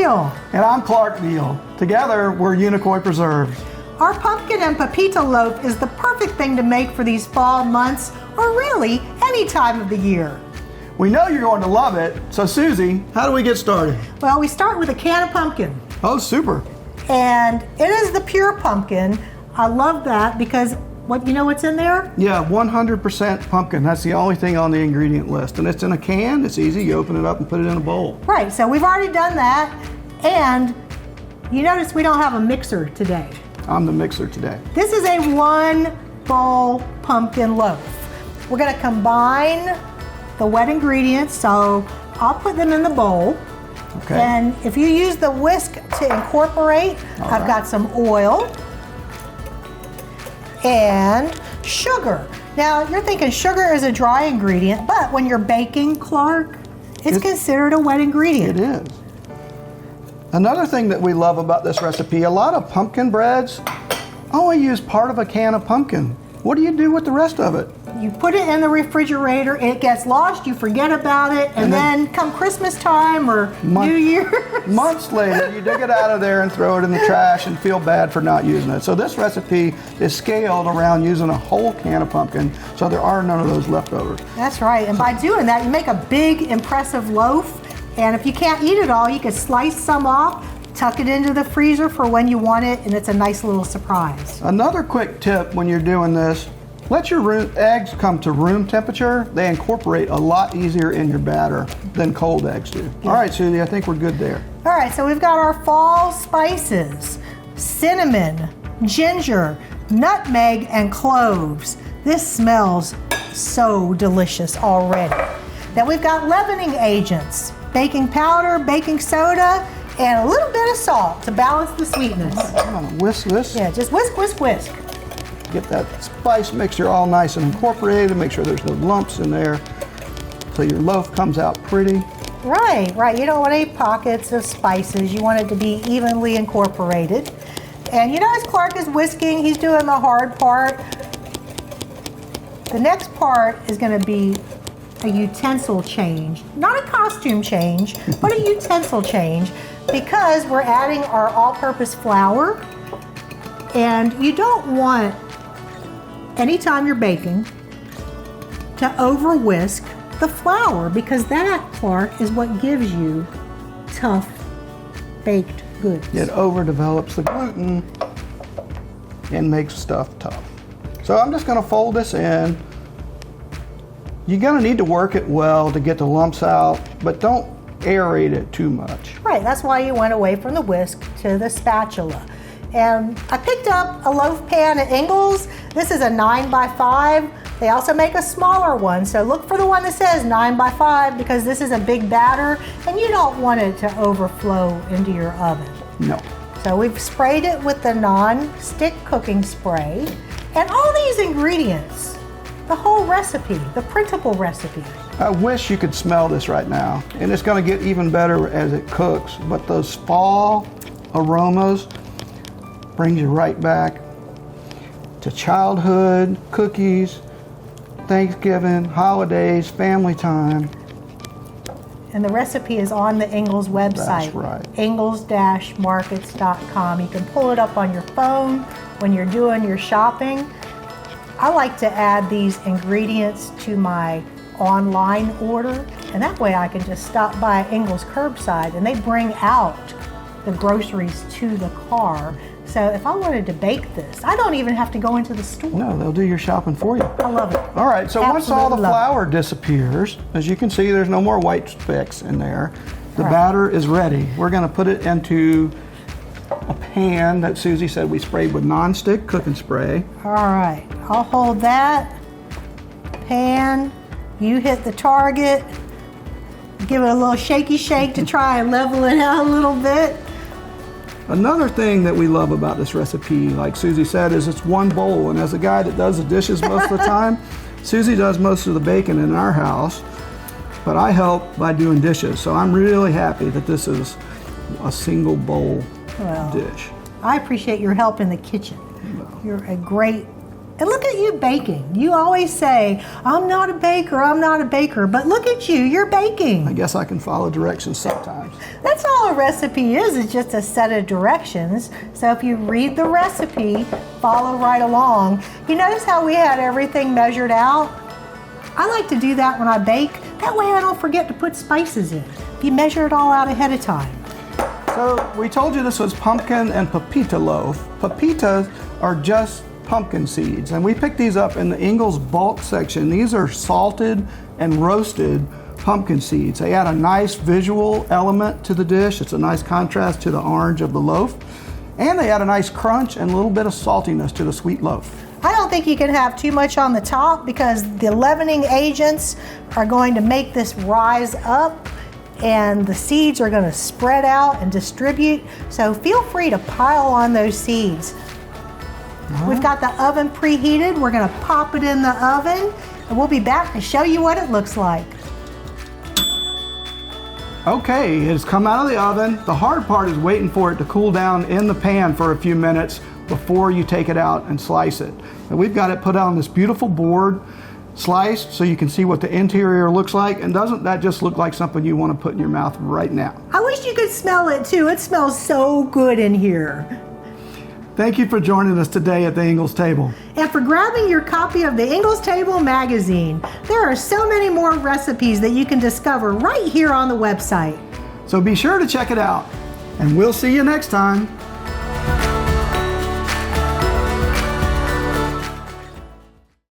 Neal. And I'm Clark Neal. Together, we're Unicoi Preserves. Our pumpkin and Pepita loaf is the perfect thing to make for these fall months, or really any time of the year. We know you're going to love it. So Susie, how do we get started? Well, we start with a can of pumpkin. Oh, super. And it is the pure pumpkin. I love that because you know what's in there? Yeah, 100% pumpkin. That's the only thing on the ingredient list. And it's in a can. It's easy. You open it up and put it in a bowl. Right, so we've already done that. And you notice we don't have a mixer today. I'm the mixer today. This is a 1 bowl pumpkin loaf. We're gonna combine the wet ingredients, so I'll put them in the bowl. Okay. And if you use the whisk to incorporate, I've got some oil and sugar. Now, you're thinking sugar is a dry ingredient, but when you're baking, Clark, it's considered a wet ingredient. It is. Another thing that we love about this recipe, a lot of pumpkin breads only use part of a can of pumpkin. What do you do with the rest of it? You put it in the refrigerator, it gets lost, you forget about it, and then come Christmas time or New Year. Months later, you dig it out of there and throw it in the trash and feel bad for not using it. So this recipe is scaled around using a whole can of pumpkin, so there are none of those leftovers. That's right, and by doing that, you make a big, impressive loaf, and if you can't eat it all, you can slice some off, tuck it into the freezer for when you want it, and it's a nice little surprise. Another quick tip when you're doing this, let your eggs come to room temperature. They incorporate a lot easier in your batter than cold eggs do. Yeah. All right, Susie, I think we're good there. All right, so we've got our fall spices, cinnamon, ginger, nutmeg, and cloves. This smells so delicious already. Then we've got leavening agents, baking powder, baking soda, and a little bit of salt to balance the sweetness. I'm gonna whisk this. Yeah, just whisk, whisk, whisk. Get that spice mixture all nice and incorporated. Make sure there's no lumps in there so your loaf comes out pretty. Right, right. You don't want any pockets of spices. You want it to be evenly incorporated. And you know, as Clark is whisking, he's doing the hard part. The next part is going to be a utensil change. Not a costume change, but a utensil change, because we're adding our all-purpose flour. And you don't want, anytime you're baking, to over whisk the flour, because that, Clark, is what gives you tough baked goods. It overdevelops the gluten and makes stuff tough. So I'm just going to fold this in. You're going to need to work it well to get the lumps out, but don't aerate it too much. Right, that's why you went away from the whisk to the spatula. And I picked up a loaf pan at Ingles. This is a 9x5. They also make a smaller one, so look for the one that says 9x5 because this is a big batter and you don't want it to overflow into your oven. No. So we've sprayed it with the non-stick cooking spray. And all these ingredients, the whole recipe, the printable recipe. I wish you could smell this right now, and it's going to get even better as it cooks, but those fall aromas brings you right back to childhood, cookies, Thanksgiving, holidays, family time. And the recipe is on the Ingles website. That's right. Ingles-markets.com. You can pull it up on your phone when you're doing your shopping. I like to add these ingredients to my online order, and that way I can just stop by Ingles curbside and they bring out the groceries to the car. So if I wanted to bake this, I don't even have to go into the store. No, they'll do your shopping for you. I love it. All right, so once all the Absolutely love flour disappears, as you can see, there's no more white specks in there. The batter is ready. We're going to put it into a pan that Susie said we sprayed with non-stick cooking spray. All right, I'll hold that pan. You hit the target. Give it a little shaky shake to try and level it out a little bit. Another thing that we love about this recipe, like Susie said, is it's one bowl. And as a guy that does the dishes most of the time, Susie does most of the baking in our house, but I help by doing dishes. So I'm really happy that this is a single bowl dish. I appreciate your help in the kitchen. You're a great And look at you baking. You always say, I'm not a baker, but look at you, you're baking. I guess I can follow directions sometimes. That's all a recipe is, it's just a set of directions. So if you read the recipe, follow right along. You notice how we had everything measured out? I like to do that when I bake. That way I don't forget to put spices in. You measure it all out ahead of time. So we told you this was pumpkin and pepita loaf. Pepitas are just pumpkin seeds, and we picked these up in the Ingles bulk section. These are salted and roasted pumpkin seeds. They add a nice visual element to the dish. It's a nice contrast to the orange of the loaf, and they add a nice crunch and a little bit of saltiness to the sweet loaf. I don't think you can have too much on the top because the leavening agents are going to make this rise up and the seeds are going to spread out and distribute. So feel free to pile on those seeds. We've got the oven preheated. We're going to pop it in the oven and we'll be back to show you what it looks like. Okay, it's come out of the oven. The hard part is waiting for it to cool down in the pan for a few minutes before you take it out and slice it. And we've got it put on this beautiful board, sliced so you can see what the interior looks like. And doesn't that just look like something you want to put in your mouth right now? I wish you could smell it too. It smells so good in here. Thank you for joining us today at the Ingles Table. And for grabbing your copy of the Ingles Table magazine. There are so many more recipes that you can discover right here on the website. So be sure to check it out. And we'll see you next time.